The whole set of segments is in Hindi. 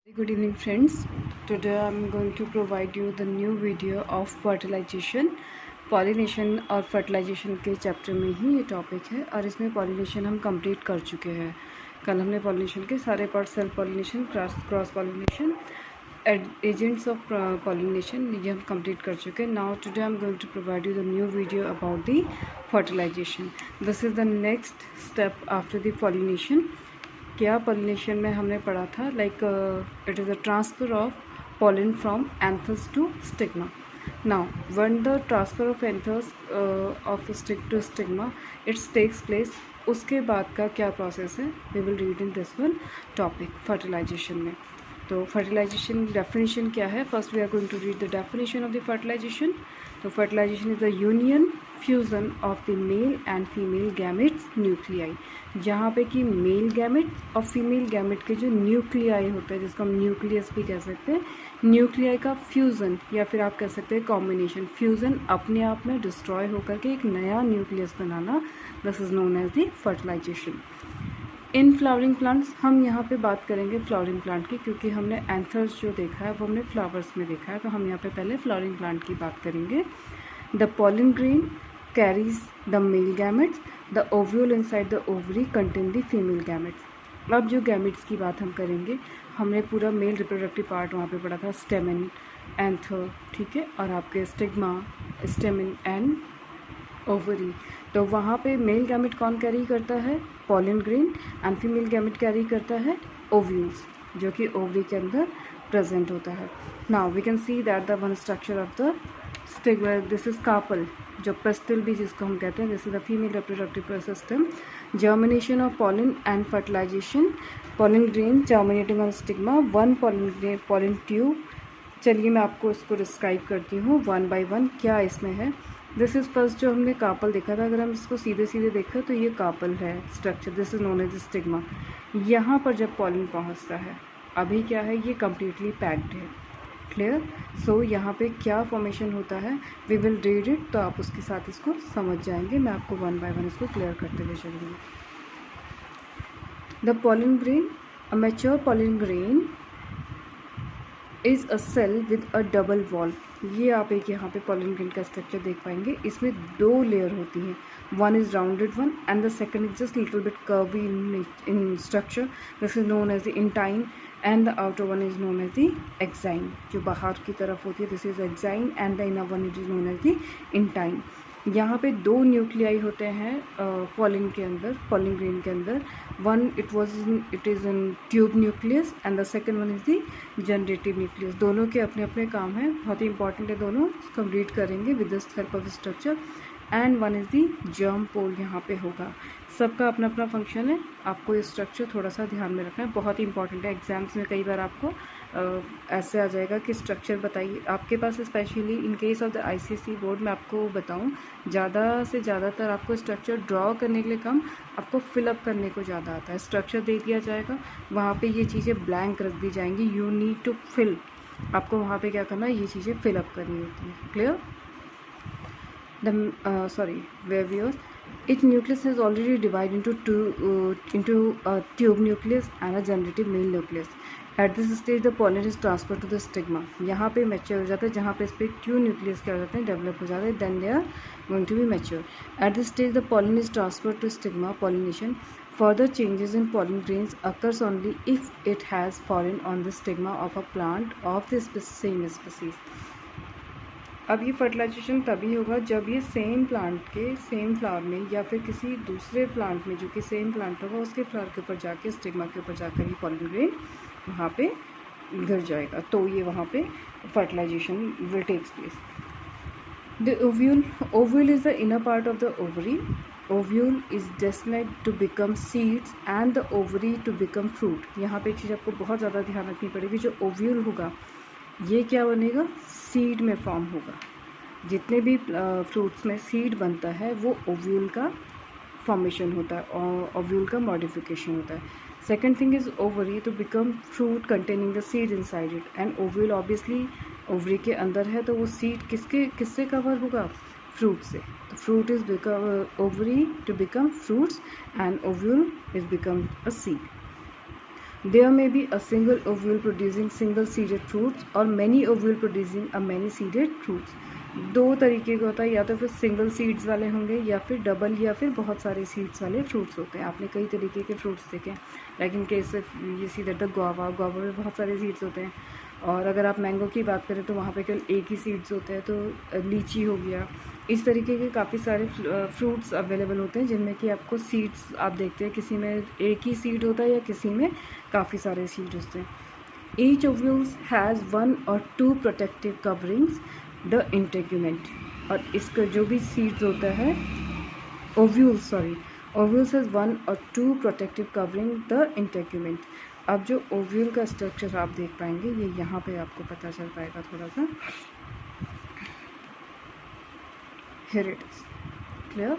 Good evening friends. Today I am going to provide you the new video of fertilization. Pollination और फर्टिलाइजेशन के चैप्टर में ही ये टॉपिक है और इसमें पॉलिनेशन हम कंप्लीट कर चुके हैं। कल हमने पॉलिनेशन के सारे part self pollination, cross pollination, agents of pollination ये हम कंप्लीट कर चुके हैं। Now today I am going to provide you the new video about the fertilization. This is the next step after the pollination. क्या पॉलिनेशन में हमने पढ़ा था, like it is a transfer of pollen from anthers to stigma. Now when the transfer of anthers of stick to stigma it takes place, उसके बाद का क्या प्रोसेस है we will read in this one topic fertilization में। तो फर्टिलाइजेशन डेफिनेशन क्या है, first we are going to read the definition of the fertilisation. तो fertilisation is the union fusion of the male and female gametes nuclei, जहाँ पे कि मेल गैमेट और फीमेल गैमेट के जो न्यूक्लियाई होते हैं, जिसको हम न्यूक्लियस भी कह सकते हैं, न्यूक्लियाई का फ्यूज़न या फिर आप कह सकते हैं कॉम्बिनेशन। फ्यूज़न अपने आप में डिस्ट्रॉय होकर के एक नया न्यूक्लियस बनाना, this is known as the fertilization. In flowering plants, हम यहाँ पे बात करेंगे फ्लावरिंग प्लांट की, क्योंकि हमने एंथर्स जो देखा है वो हमने फ्लावर्स में देखा है, तो हम यहाँ पे पहले फ्लावरिंग प्लांट की बात करेंगे। The pollen grain carries the male gametes, the ovule inside the ovary contain the female gametes. अब जो गैमेट्स की बात हम करेंगे, हमने पूरा मेल रिप्रोडक्टिव पार्ट वहाँ पे पढ़ा था, स्टेमन, एंथर, ठीक है, और आपके स्टिग्मा, स्टेमन एंड ओवरी। तो वहाँ पे मेल गैमेट कौन कैरी करता है, pollen grain, and female gamete carry करता है ओव्यूल्स, जो कि ओवरी के अंदर प्रेजेंट होता है। Now we can see that the one structure of the stigma, this is carpel, जो पेस्टिल भी जिसको हम कहते हैं, this is the female reproductive system. Germination of pollen and fertilization, pollen grain germinating on stigma, one pollen tube. चलिए मैं आपको इसको डिस्क्राइब करती हूँ वन बाय वन क्या इसमें है। दिस इज़ फर्स्ट जो हमने कार्पल देखा था, अगर हम इसको सीधे सीधे देखें तो ये कार्पल है structure, this is known as stigma. यहाँ पर जब पॉलन पहुँचता है, अभी क्या है, ये कम्प्लीटली पैक्ड है, क्लियर। सो यहाँ पे क्या फॉर्मेशन होता है, वी विल रीड इट, तो आप उसके साथ इसको समझ जाएंगे। मैं आपको वन बाय वन इसको क्लियर करते हुए चलूँगी। The pollen grain, a mature pollen grain is a cell with a double wall. ये आप एक यहाँ पे पॉलन ग्रेन का स्ट्रक्चर देख पाएंगे, इसमें दो लेयर होती हैं, one is rounded one and the second is just little bit curvy in structure, this is known as the intine, and the outer one is known as the exine, जो बाहर की तरफ होती है, this is exine, and the inner one is known as the intine. यहाँ पे दो न्यूक्लियाई होते हैं पॉलन के अंदर, पॉलन ग्रेन के अंदर, one it is in tube nucleus and the second one is the generative nucleus. दोनों के अपने अपने काम हैं, बहुत ही इंपॉर्टेंट है दोनों, इसको हम रीड करेंगे with the help of structure. And one is the germ pole, यहाँ पे होगा, सबका अपना अपना फंक्शन है, आपको ये स्ट्रक्चर थोड़ा सा ध्यान में रखना है, बहुत ही इंपॉर्टेंट है। एग्जाम्स में कई बार आपको ऐसे आ जाएगा कि स्ट्रक्चर बताइए, आपके पास specially in case of the ICSE board में आपको बताऊं, ज़्यादा से ज़्यादातर आपको स्ट्रक्चर ड्रॉ करने के लिए कम, आपको फिलअप करने को ज़्यादा आता है। स्ट्रक्चर दे दिया जाएगा, वहाँ पे ये चीज़ें ब्लैंक रख दी जाएंगी, यू नीड टू फिल, आपको वहाँ पे क्या करना है, ये चीज़ें फिलअप करनी होती है, clear. Where viewers, each nucleus is already divided into a tube nucleus and a generative male nucleus. At this stage the pollen is transferred to the stigma. यहाँ पे मैच्योर हो जाता है, जहाँ पे इस पर ट्यूब न्यूक्लियस क्या हो जाते हैं, डेवलप हो जाते हैं, then they are going to be mature. At this stage the pollen is transferred to stigma pollination. Further changes in pollen grains occurs only if it has fallen on the stigma of a plant of the same species. अब ये फर्टिलाइजेशन तभी होगा जब ये सेम प्लांट के सेम फ्लावर में या फिर किसी दूसरे प्लांट में जो कि सेम प्लांट होगा उसके फ्लावर के ऊपर जाके, स्टिग्मा के ऊपर जाकर ये पॉलन ग्रेन वहाँ पे गिर जाएगा, तो ये वहाँ पे fertilisation will takes place. The ovule is the inner part of the ovary, ovule is destined to become seeds and the ovary to become fruit. यहाँ पे एक चीज़ आपको बहुत ज़्यादा ध्यान रखनी पड़ेगी, जो ओव्यूल होगा ये क्या बनेगा, सीड में फॉर्म होगा। जितने भी फ्रूट्स में सीड बनता है वो ओव्यूल का फॉर्मेशन होता है और ओव्यूल का मॉडिफिकेशन होता है। Second thing is ovary to become fruit containing the seed inside it, and ovule obviously ovary के अंदर है, तो वो सीड किससे कवर होगा, फ्रूट से। तो fruit is become ovary to become fruits and ovule is become a seed. There may be a single ovule producing single seeded fruits और many ovule producing a many seeded fruits. दो तरीके का होता है, या तो फिर सिंगल सीड्स वाले होंगे या फिर डबल या फिर बहुत सारे सीड्स वाले फ्रूट्स होते हैं. आपने कई तरीके के फ्रूट्स देखे हैं, लेकिन केस ये सी दैट द गुआवा में बहुत सारे सीड्स होते हैं. और अगर आप मैंगो की बात करें तो वहाँ पे केवल एक ही सीड्स होते हैं. तो लीची हो गया, इस तरीके के काफ़ी सारे फ्रूट्स अवेलेबल होते हैं जिनमें कि आपको सीड्स आप देखते हैं किसी में एक ही सीड होता है या किसी में काफ़ी सारे सीड होते हैं. Each ovules has 1 or 2 protective coverings the integument. और इसका जो भी सीड्स होता है ovules has 1 or 2 protective covering the integument. अब जो ओव्यूल का स्ट्रक्चर आप देख पाएंगे ये यहाँ पे आपको पता चल पाएगा थोड़ा सा. Here it is clear.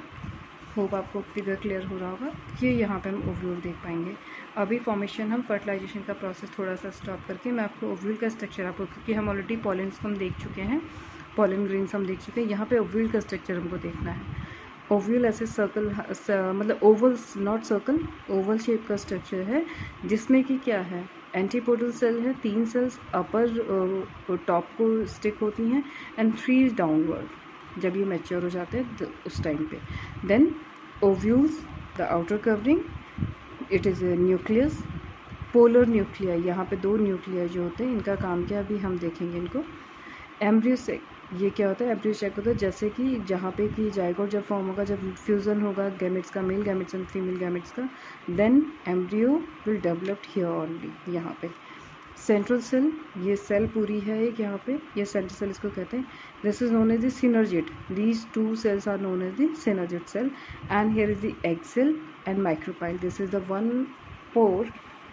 Hope आपको फिगर क्लियर हो रहा होगा. ये यहाँ पे हम ओव्यूल देख पाएंगे. अभी फॉर्मेशन हम फर्टिलाइजेशन का प्रोसेस थोड़ा सा स्टॉप करके मैं आपको ओव्यूल का स्ट्रक्चर आपको, क्योंकि हम ऑलरेडी पॉलेंस हम देख चुके हैं, पॉलन ग्रेन्स हम देख चुके हैं, यहाँ पे ओव्यूल का स्ट्रक्चर हमको देखना है. ओव्यूल ऐसे सर्कल मतलब vowels not circle, Oval shape का स्ट्रक्चर है जिसमें कि क्या है एंटीपोडल सेल है, 3 सेल्स अपर टॉप को स्टिक होती हैं एंड 3 डाउनवर्ड जब ये मैच्योर हो जाते हैं उस टाइम पे. Then ovules the outer covering, it is nucleus, polar nuclei. यहाँ पे 2 न्यूक्लिया जो होते हैं इनका काम क्या अभी हम देखेंगे इनको. एम्ब्रियोसेक, ये क्या होता है एम्ब्रियोसेक होता है जैसे कि जहाँ पे कि जाइगोट जब फॉर्म होगा, जब फ्यूज़न होगा गैमेट्स का, male gametes and female gametes का, then embryo will developed here only. यहाँ पे सेंट्रल सेल, ये सेल पूरी है एक यहाँ पे, ये सेंट्रल सेल इसको कहते हैं. This is known as the synergid. These 2 cells are known as the synergid cell. And here is the egg cell and micropyle. This is the one pore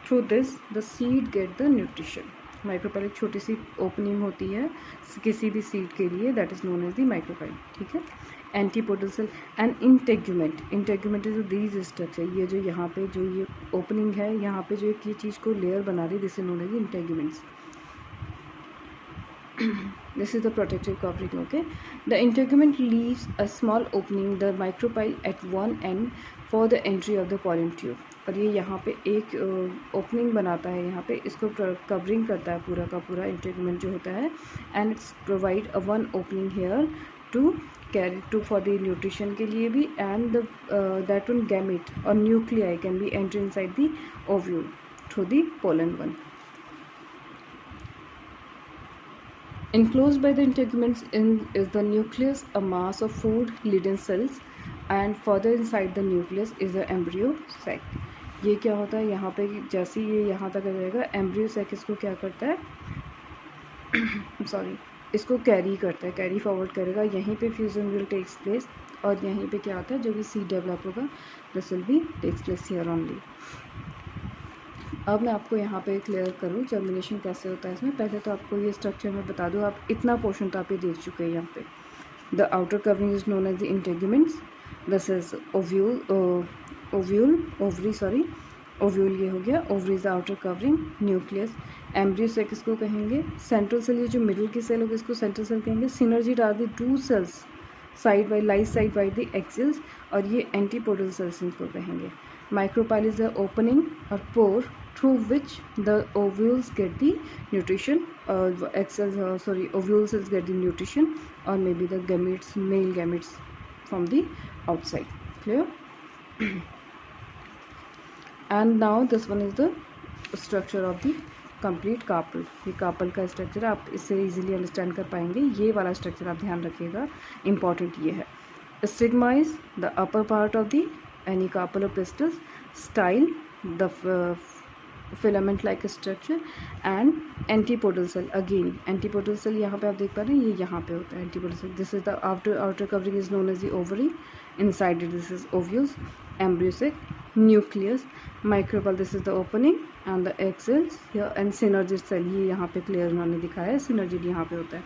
through this the seed get the nutrition. Micropyle एक छोटी सी ओपनिंग होती है किसी भी सीड के लिए, that is known as the micropyle. ठीक है. Antipodal cell and integument. Integument is these structure. ये जो यहाँ पे जो ये ओपनिंग है यहाँ पे जो एक ये चीज़ को लेयर बना रही है, this is known as integuments. This is the protective covering. Okay, the integument leaves a small opening, the micropyle at one end, for the entry of the pollen tube. और ये यहाँ पे एक ओपनिंग बनाता है, यहाँ पे इसको कवरिंग करता है पूरा का पूरा इंटेगुमेंट जो होता है. And it's provide a one opening here to carry to for the nutrition के लिए भी. एंड दैट वन गैमेट और nuclei can be enter inside the ovule through the pollen one. Enclosed by the integuments is the nucleus, a mass of food-laden cells, and further inside the nucleus is the embryo sac. ये क्या होता है यहाँ पे जैसे ये यहाँ तक आ जाएगा, एम्ब्रियो सैक इसको क्या करता है सॉरी इसको कैरी करता है, कैरी फॉरवर्ड करेगा. यहीं पे फ्यूजन विल टेक्स प्लेस और यहीं पे क्या होता है जो भी सीड डेवलप होगा this will be takes place here only. अब मैं आपको यहाँ पे क्लियर करूँ जर्मिनेशन कैसे होता है इसमें. पहले तो आपको ये स्ट्रक्चर मैं बता दूँ, आप इतना पोर्शन तो आप ये देख चुके हैं यहाँ पे. The outer covering is known as the integuments. This is ovule ये हो गया. Ovary is the outer covering. Nucleus, embryo sac इसको कहेंगे. सेंट्रल सेल, ये जो मिडिल की सेल होगी इसको सेंट्रल सेल कहेंगे. Synergid are the 2 cells side by the axils, और ये एंटीपोडल सेल्स इनको कहेंगे. Micropyle is the opening or pore through which the ovules get the nutrition. Ovule cells get the nutrition, or maybe the gametes, male gametes from the outside. Clear? And now this one is the structure of the complete carpel. ये carpel का structure आप इससे easily understand कर पाएंगे. ये वाला structure आप ध्यान रखिएगा, important ये है. Stigma is the upper part of the any carpel or pistils. Style, the filament like structure. And antipodal cell, again antipodal cell यहाँ पे आप देख पा रहे हैं, ये यहाँ पे होता है antipodal cell. This is the outer covering is known as the ovary. Inside it this is ovules. Embryo sac, nucleus, micropyle, this is the opening and the egg cells here. And synergid cell, ये यहाँ पे क्लियर उन्होंने दिखाया है, synergid यहाँ पे होता है.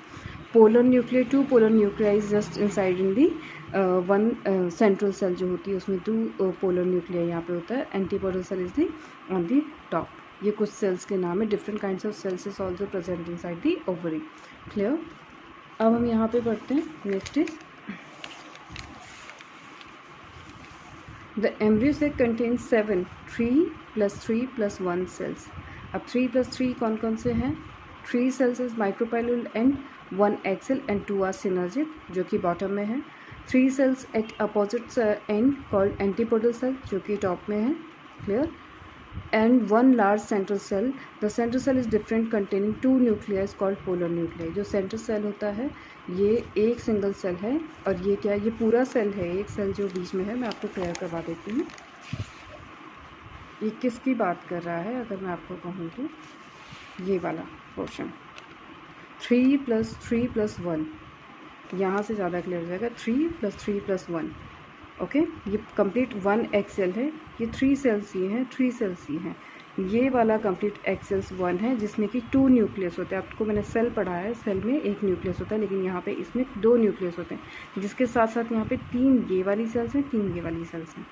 Polar nuclear, 2 polar nuclei is just inside in the one central cell जो होती है उसमें 2 पोलर न्यूक्लिया यहाँ पे होता है. Antipodal cell is the on the top. ये कुछ सेल्स के नाम है. Different kinds of cells is also present inside the ovary. Clear? अब हम यहाँ पे पढ़ते हैं. Next is the embryo sac contains 7 3 + 3 + 1 cells। अब 3 + 3 कौन कौन से हैं? 3 cells is micropylar and 1 egg cell and 2 are synergic, जो कि बॉटम में है। 3 cells at opposite end called antipodal cell, जो कि टॉप में है। Clear? And 1 large central cell। The central cell is different containing 2 nuclei called polar nuclei. जो सेंट्रल सेल होता है ये एक सिंगल सेल है, और ये क्या है? ये पूरा सेल है, एक सेल जो बीच में है। मैं आपको क्लियर करवा देती हूँ ये किसकी बात कर रहा है। अगर मैं आपको कहूँ तो ये वाला पोर्शन 3 + 3 + 1, यहाँ से ज़्यादा क्लियर हो जाएगा। 3 + 3 + 1, ओके। ये कंप्लीट 1 egg cell है। ये 3 cells ये हैं, 3 cells ये हैं। ये वाला कंप्लीट egg cells 1 है, जिसमें कि 2 न्यूक्लियस होते हैं। आपको मैंने सेल पढ़ाया है, सेल में 1 न्यूक्लियस होता है, लेकिन यहाँ पे इसमें 2 न्यूक्लियस होते हैं, जिसके साथ साथ यहाँ पे 3 ये वाली सेल्स हैं, 3 ये वाली सेल्स हैं।